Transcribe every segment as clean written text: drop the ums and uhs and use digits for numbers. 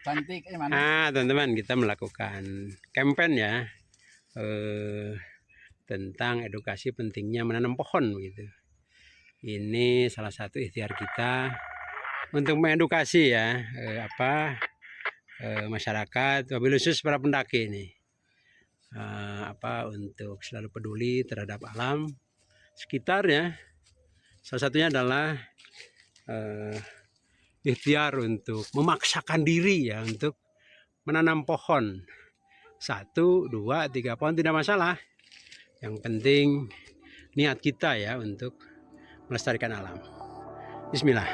Cantik mana? Teman-teman, kita melakukan campaign ya tentang edukasi pentingnya menanam pohon begitu. Ini salah satu ikhtiar kita untuk mengedukasi ya masyarakat, wabil khusus para pendaki ini untuk selalu peduli terhadap alam sekitarnya. Salah satunya adalah ikhtiar untuk memaksakan diri ya untuk menanam pohon 1, 2, 3 pohon tidak masalah. Yang penting niat kita ya untuk melestarikan alam. Bismillah.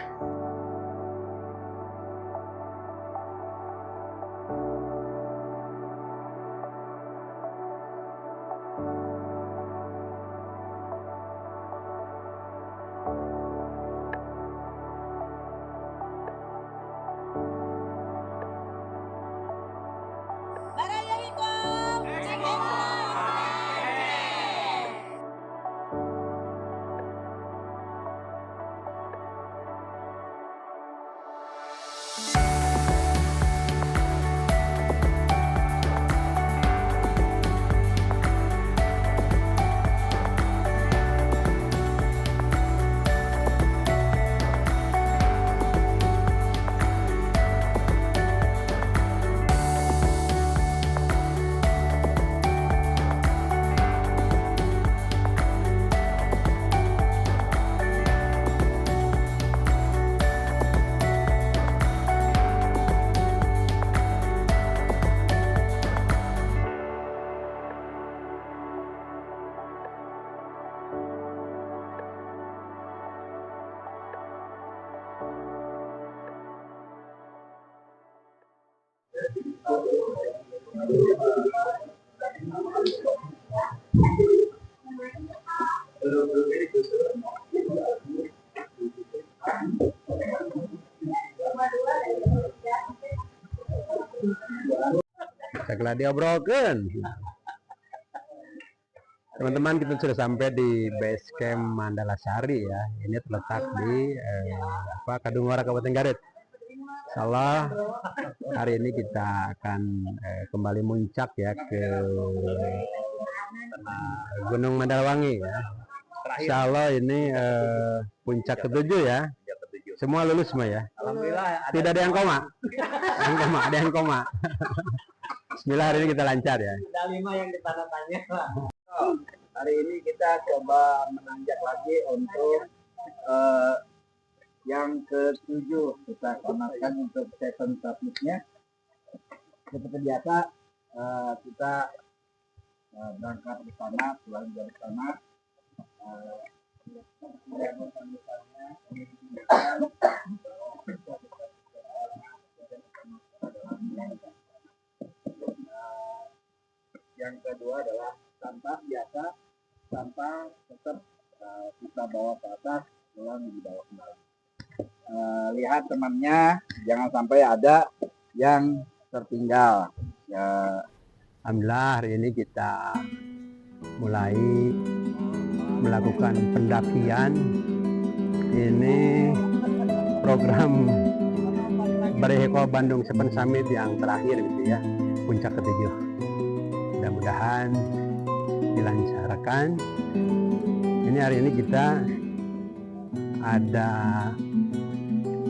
Setelah diobrolkan, teman-teman, kita sudah sampai di base camp Mandala Sari ya. Ini terletak di Kadungora, Kabupaten Garut. Insyaallah hari ini kita akan kembali muncak ya ke Gunung Mandalawangi ya. Insyaallah ini puncak ketujuh ya. Semua lulus semua ya. Alhamdulillah. Tidak ada yang koma. Ada yang koma. Bismillah, hari ini kita lancar ya. Ada 5 yang ditandatanya. Hari ini kita coba menanjak lagi untuk yang ke-7 kita konakan untuk session selanjutnya. Seperti biasa kita berangkat bersama, pulang bersama. Yang kedua adalah sampah biasa, sampah tetap kita bawa ke atas, pulang dibawa kembali. Lihat temannya, jangan sampai ada yang tertinggal. Ya. Alhamdulillah hari ini kita mulai melakukan pendakian. Ini program Bareheko Bandung Seven Summit yang terakhir gitu ya, puncak ke-7. Mudah-mudahan dilancarkan. Ini hari ini kita ada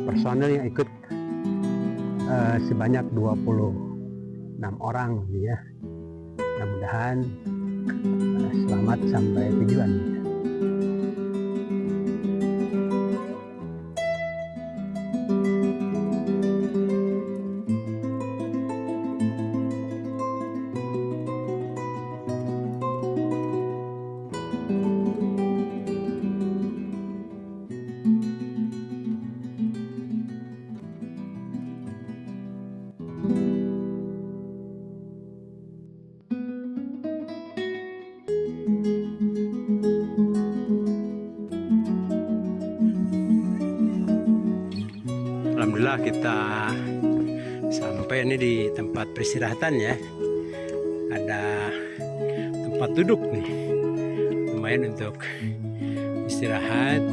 personel yang ikut sebanyak 26 orang ya. Mudah-mudahan selamat sampai tujuan. Alhamdulillah kita sampai ini di tempat peristirahatan ya. Ada tempat duduk nih, lumayan untuk istirahat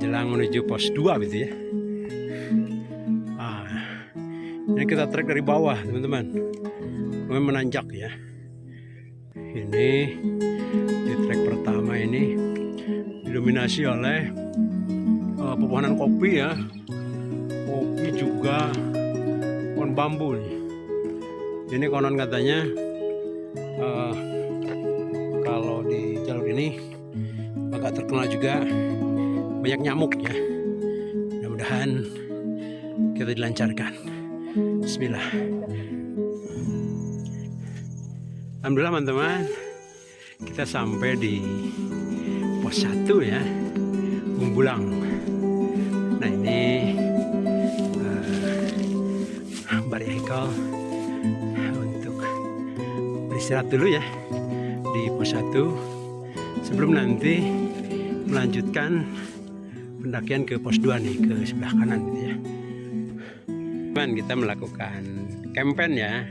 jelang menuju pos 2 gitu ya. Ini kita trek dari bawah teman-teman. Lumayan menanjak ya. Ini di trek pertama ini didominasi oleh pepohonan kopi ya. Kopi juga pohon bambu nih. Ini konon katanya kalau di jalur ini agak terkenal juga banyak nyamuk ya. Mudah-mudahan kita dilancarkan. Bismillah. Alhamdulillah teman-teman, kita sampai di pos 1 ya, Umbulang. Nah ini Bari Haikal untuk beristirahat dulu ya di pos 1 sebelum nanti melanjutkan pendakian ke pos 2 nih, ke sebelah kanan gitu ya. Kita melakukan campaign ya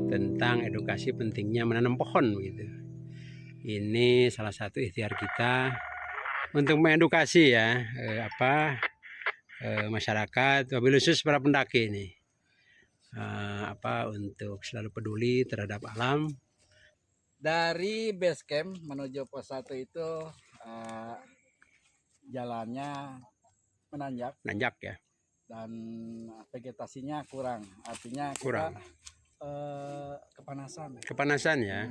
tentang edukasi pentingnya menanam pohon begitu. Ini salah satu ikhtiar kita untuk mengedukasi ya masyarakat, wabil khusus para pendaki ini untuk selalu peduli terhadap alam. Dari base camp menuju pos 1 itu jalannya menanjak ya, dan vegetasinya kurang, artinya kurang. Kepanasan ya.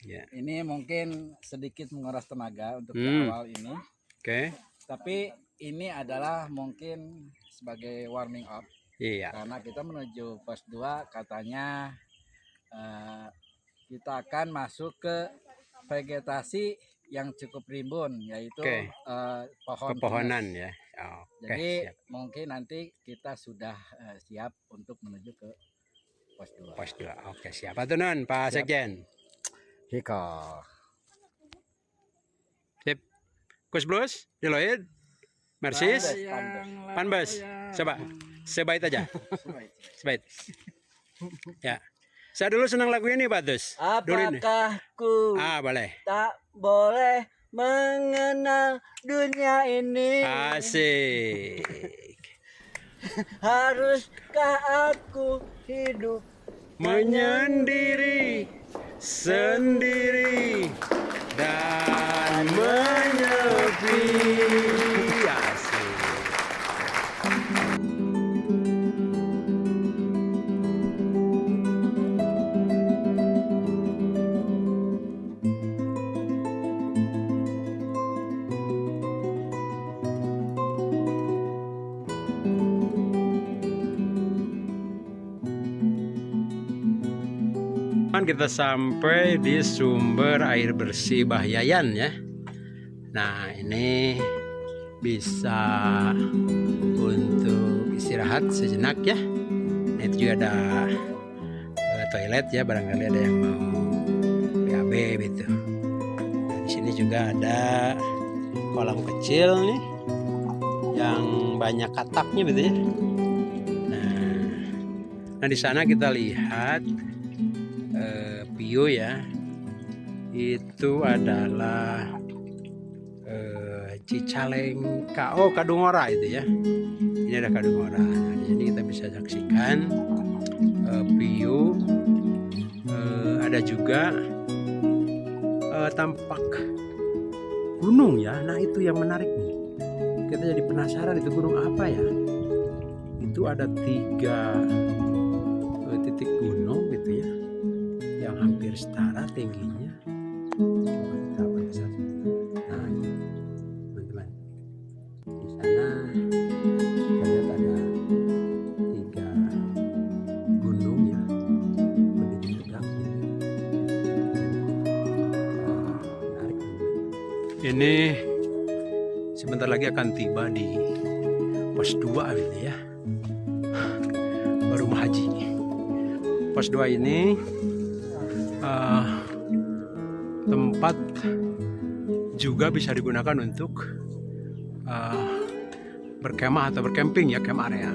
Ya. Ini mungkin sedikit menguras tenaga untuk di awal ini. Oke. Tapi ini adalah mungkin sebagai warming up. Iya. Karena kita menuju pos 2 katanya kita akan masuk ke vegetasi yang cukup rimbun, yaitu pepohonan ya. Jadi siap. Mungkin nanti kita sudah siap untuk menuju ke pos 2. Pos 2. Oke, siap. Atunan Pak Sekjen. Hiko. Sip. Kus Blues, Deloid, Mersis, Panbas. Coba sebaik aja. Sebaik. Ya. Saya dulu senang lagu ini Pak Dus. Apakah ku boleh. Tak boleh mengenal dunia ini? Asik. Haruskah aku hidup menyendiri sendiri dan menyepi? Asik. Kita sampai di sumber air bersih Bahyayan ya. Nah ini bisa untuk istirahat sejenak ya. Nah, itu juga ada toilet ya, barangkali ada yang mau BAB gitu. Nah, di sini juga ada kolam kecil nih yang banyak kataknya gitu ya. Nah di sana kita lihat view ya, itu adalah Cicalengka, Kadungora itu ya. Ini ada Kadungora. Nah, di sini kita bisa saksikan view. Ada juga tampak gunung ya. Nah itu yang menarik nih. Kita jadi penasaran itu gunung apa ya. Itu ada 3 titik gunung gitu ya, yang hampir setara tingginya. Nah, teman-teman, di sana kita lihat ada 3 gunung ya, berdiri tegak. Menarik. Ini sebentar lagi akan tiba di pos 2 gitu ya, baru Haji. Pos 2 ini tempat juga bisa digunakan untuk berkemah atau bercamping ya, camp area.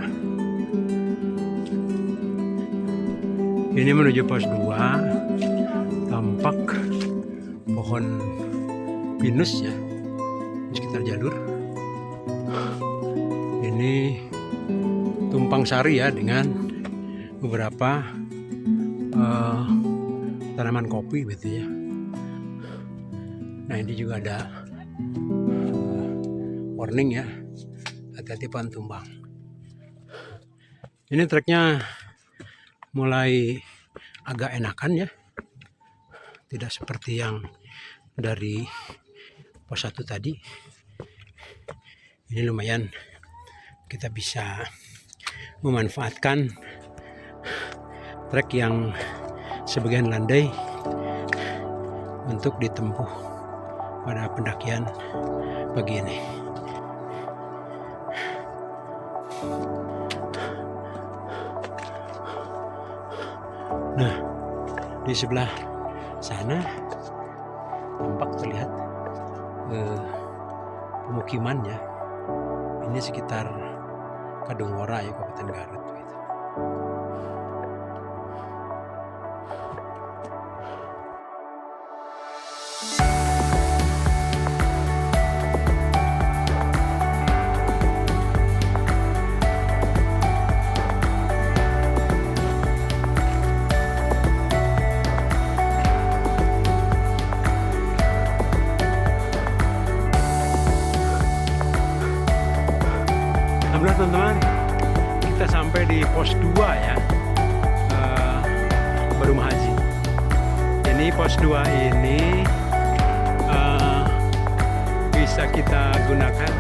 Ini menuju pos 2, tampak pohon pinus ya di sekitar jalur. Ini tumpang tumpang sari ya dengan beberapa tanaman kopi gitu ya. Nah ini juga ada warning ya, hati-hati pohon tumbang. Ini treknya mulai agak enakan ya, tidak seperti yang dari pos 1 tadi. Ini lumayan kita bisa memanfaatkan trek yang sebagian landai untuk ditempuh pada pendakian pagi ini. Nah, di sebelah sana tampak terlihat pemukiman ya. Ini sekitar Kadungora ya, Kabupaten Garut gitu. Alhamdulillah teman-teman, kita sampai di pos 2 ya, Baru Haji. Ini pos 2 ini bisa kita gunakan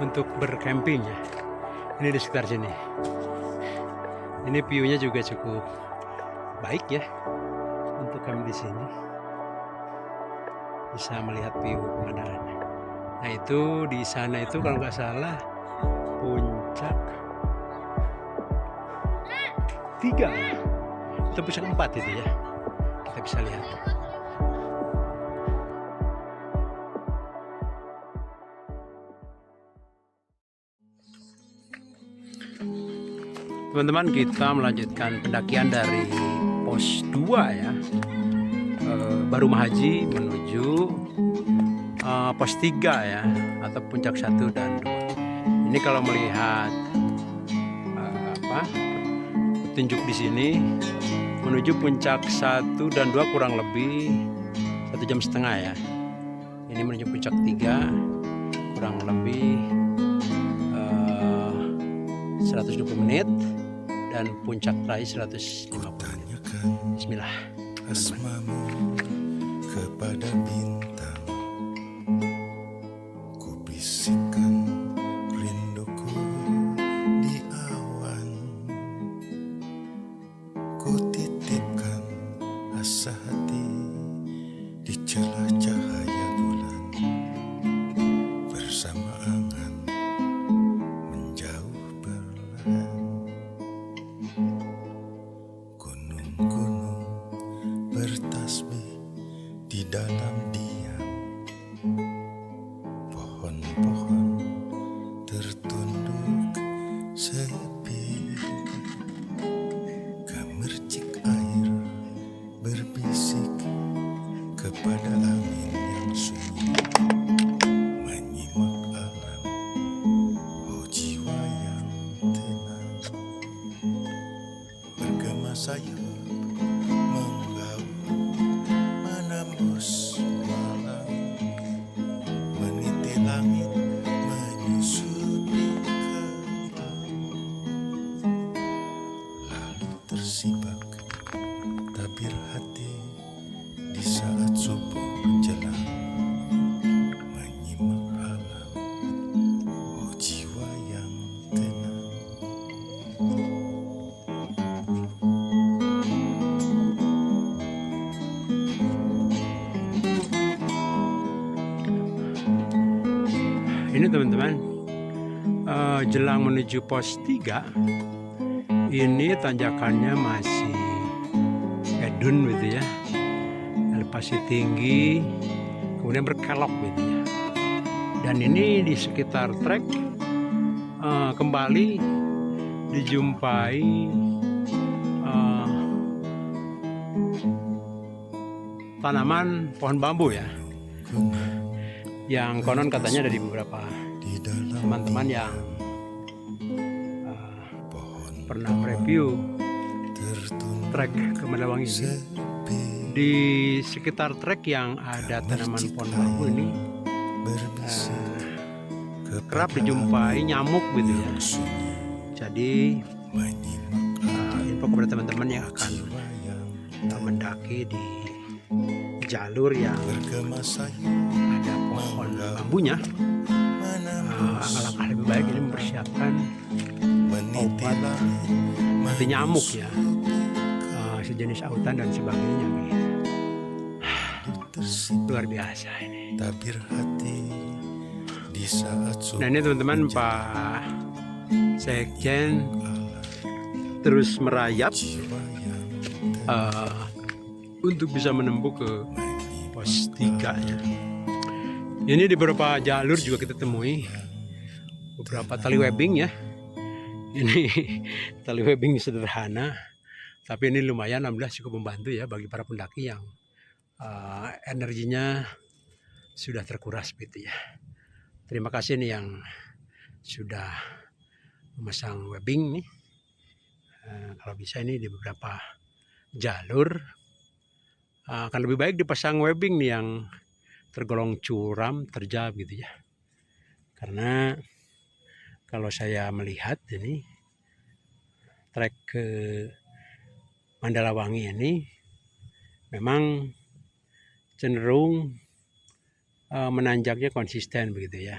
untuk bercamping ya. Ini di sekitar sini. Ini view-nya juga cukup baik ya untuk kami di sini. Bisa melihat view pemandangannya. Nah itu di sana itu kalau nggak salah puncak 3 atau puncak 4 itu ya, kita bisa lihat. Teman-teman, kita melanjutkan pendakian dari pos 2 ya, Baru Haji menuju pos 3 ya, atau puncak 1 dan 2. Ini kalau melihat petunjuk di sini menuju puncak 1 dan 2 kurang lebih 1,5 jam ya. Ini menuju puncak 3 kurang lebih 120 menit dan puncak terakhir 150 menit. Bismillah. Asmamu kepada bintang, ku bisikkan rinduku di awan, ku titipkan asa hati di celah cahaya bulan, bersama angan menjauh perlahan. Gunung-gunung bertasbih di dalam diam, pohon-pohon tertunduk sepi, gemercik air berbisik kepada angin yang sunyi, menyimak alam, oh jiwa yang tenang, bergema sayup menggaul menembus malam, meniti langit menyusupi kembang, lalu tersibak tabir hati di saat subuh menjelang, menyimak alam, oh jiwa yang tenang. Ini teman-teman, jelang menuju pos 3 ini tanjakannya masih edun gitu ya, elevasi tinggi, kemudian berkelok gitu ya. Dan ini di sekitar trek kembali dijumpai tanaman pohon bambu ya, yang konon katanya dari beberapa teman-teman yang view tertunda trek ke Mandalawangi ini. sepi Di sekitar trek yang ada tanaman pohon bambu ini berbisik kerap dijumpai nyamuk gitu ya. sunyi Jadi menyimak info kepada teman-teman yang akan yang mendaki di jalur yang bergema sayu ada pohon bambunya, alangkah lebih baik ini mempersiapkan meniti obat langit anti nyamuk ya, sejenis autan dan sebagainya begitu. Luar biasa ini. tabir hati di saat Nah ini teman-teman, Pak Sekjen terus merayap jiwa yang untuk bisa menembus ke pos 3 ya. Ini di beberapa jalur juga kita temui beberapa tali webbing ya. Ini tali webbing sederhana, tapi ini lumayan, alhamdulillah cukup membantu ya bagi para pendaki yang energinya sudah terkuras gitu ya. Terima kasih nih yang sudah memasang webbing nih. Kalau bisa ini di beberapa jalur akan lebih baik dipasang webbing nih yang tergolong curam, terjal gitu ya. Karena kalau saya melihat ini trek ke Mandalawangi ini memang cenderung menanjaknya konsisten begitu ya,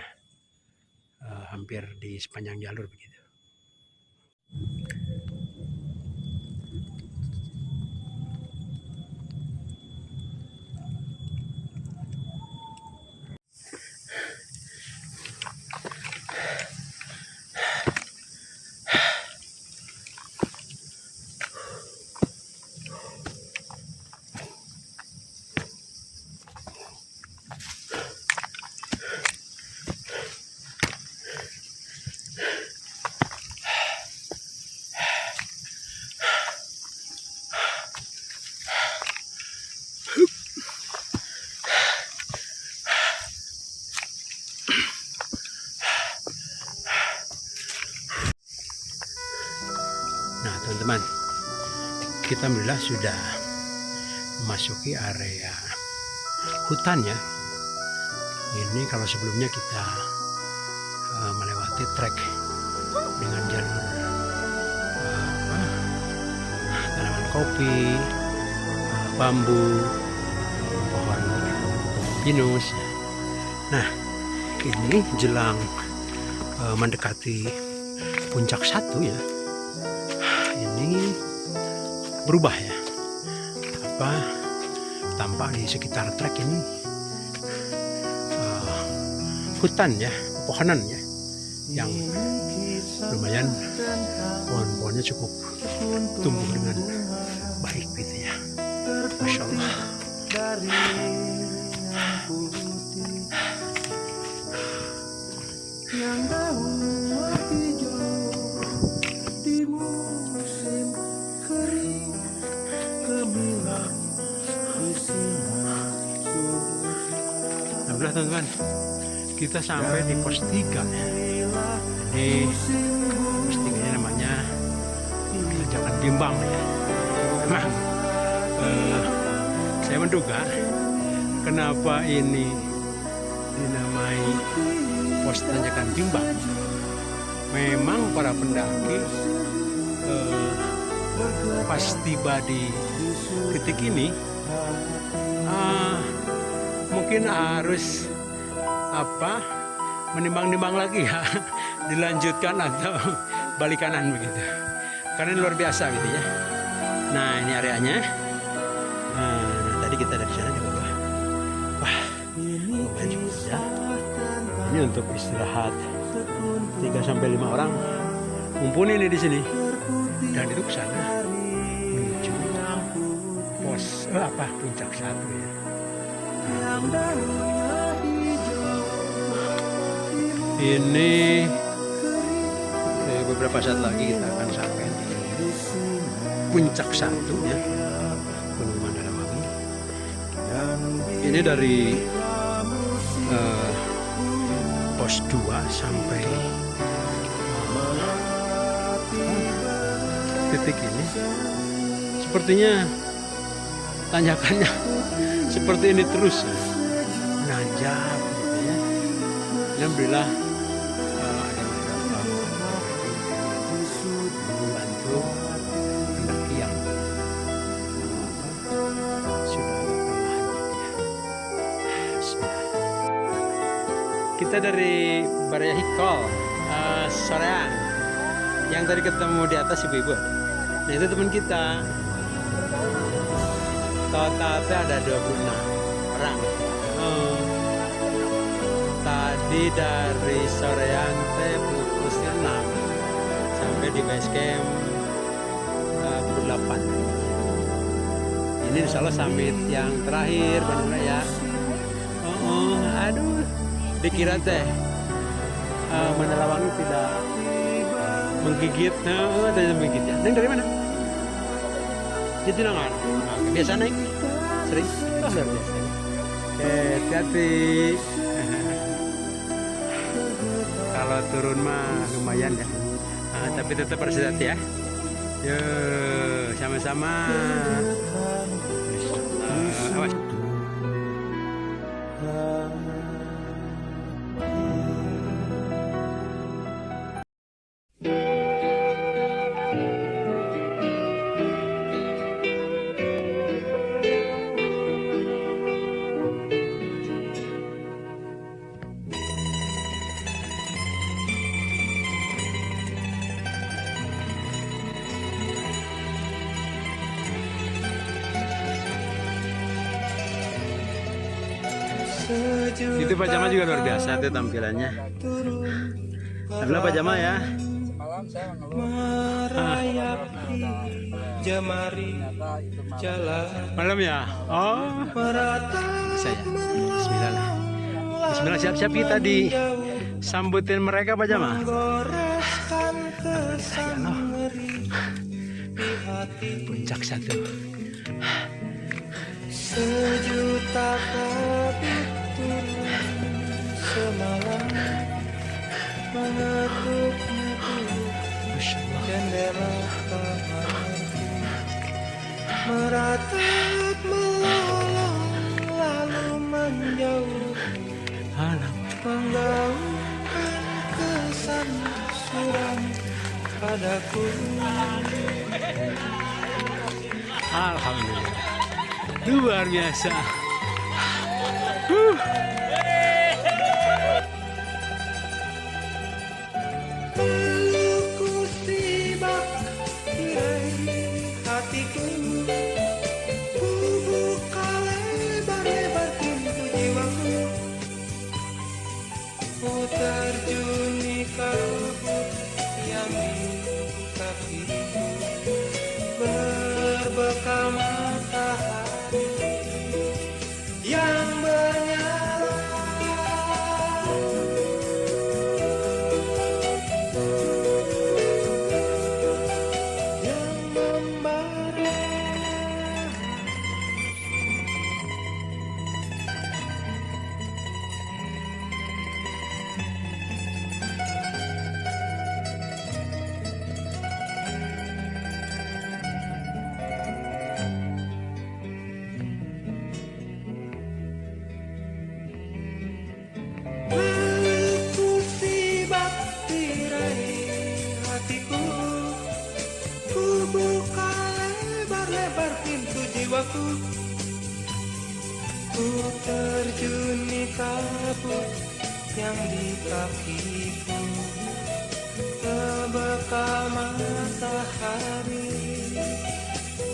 hampir di sepanjang jalur begitu. Nah teman-teman, kita alhamdulillah sudah memasuki area hutan ya. Ini kalau sebelumnya kita melewati trek dengan jalur tanaman kopi, bambu, pohon pinus. Nah ini jelang mendekati puncak 1 ya. Ini berubah ya, tampak di sekitar trek ini hutan ya, pohonan ya, yang lumayan pohon-pohonnya cukup tumbuh dengan baik gitu ya, Masya Allah. Alhamdulillah teman-teman, kita sampai di pos 3 ya. Jadi pos 3 nya namanya Tanjakan Bimbang ya. Memang saya menduga kenapa ini dinamai pos Tanjakan Bimbang. Memang para pendaki pas tiba di titik ini mungkin harus menimbang-nimbang lagi ya, dilanjutkan atau balik kanan begitu, karena ini luar biasa gitu ya. Nah ini areanya. Nah tadi kita dari sana juga wah lumayan cukup ya. Ini untuk istirahat 3-5 orang mumpuni ini di sini, dan itu ke sana menuju pos puncak 1 ya. Ini beberapa saat lagi kita akan sampai di puncak 1 ya, Gunung Mandalawangi. Ini dari pos 2 sampai titik ini sepertinya tanjakannya seperti ini terus ya. Menanjak gitu ya. Alhamdulillah ada beberapa membantu pendaki yang sudah agak kelelahan gitu ya. Bismillah. Kita dari Baraya Hikol, Soreang, yang tadi ketemu di atas ibu-ibu. Nah itu teman kita. Totalnya ada 26 orang. Tadi dari Soreang teh pukul 6 sampai di base camp pukul 8. Ini insya Allah summit yang terakhir benar ya. Aduh, dikira teh Mandalawangi tidak menggigit. Tidak menggigit ya. Neng dari mana? Jatinangor. Biasa naik? Sering? Oh, luar biasa. Hati-hati. Kalau turun mah lumayan ya. Tapi tetap harus hati ya. Yuk, sama-sama. Awas. Itu Pak Jamal juga luar biasa tuh tampilannya. Adalah Pak Jamal ya. Semalam saya mengeluh ternyata itu Malam ya. Oh. Bisa ya. Bismillah lah. Bismillah, siap-siap kita disambutin mereka Pak Jamal. Ya Allah. Puncak satu. Sejuta kabut turun semalam mengetuk-ngetuk jendela kamarku, meratap melolong lalu menjauh, menggaungkan kesan suram padaku. Alhamdulillah. Luar biasa. Pelukku tiba tirai hatiku, ku buka lebar-lebar pintu jiwaku, ku terjun di kabut yang di kakiku, berbekal matahari yang menyala, yang membara. Ku tiba tirai hatiku, ku buka lebar-lebar pintu jiwaku, ku terjun di kabut yang di kakiku, terbekal matahari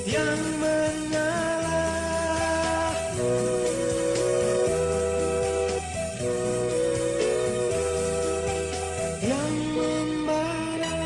yang menyala, yang membara.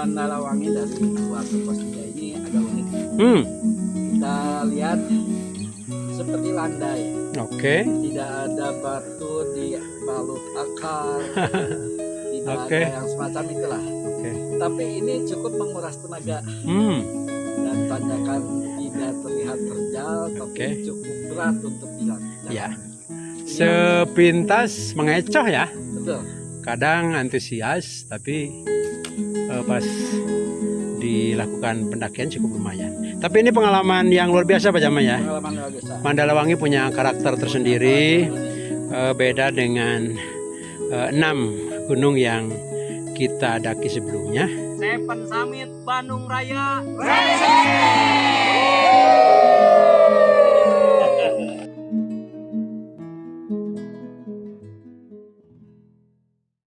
Mandalawangi dari Warga Pos 3 ini agak unik. Kita lihat seperti landai, Oke. tidak ada batu di balut akar, tidak Oke. ada yang semacam itulah. Oke. Tapi ini cukup menguras tenaga dan tanjakan tidak terlihat terjal, tapi Oke. cukup berat untuk dilakukan. Ya. Sepintas mengecoh ya. Betul. Kadang antusias, tapi pas dilakukan pendakian cukup lumayan. Tapi ini pengalaman yang luar biasa Pak Jamal ya. Pengalaman luar biasa. Mandalawangi punya karakter tersendiri, beda dengan 6 gunung yang kita daki sebelumnya. Seven Summit Bandung Raya.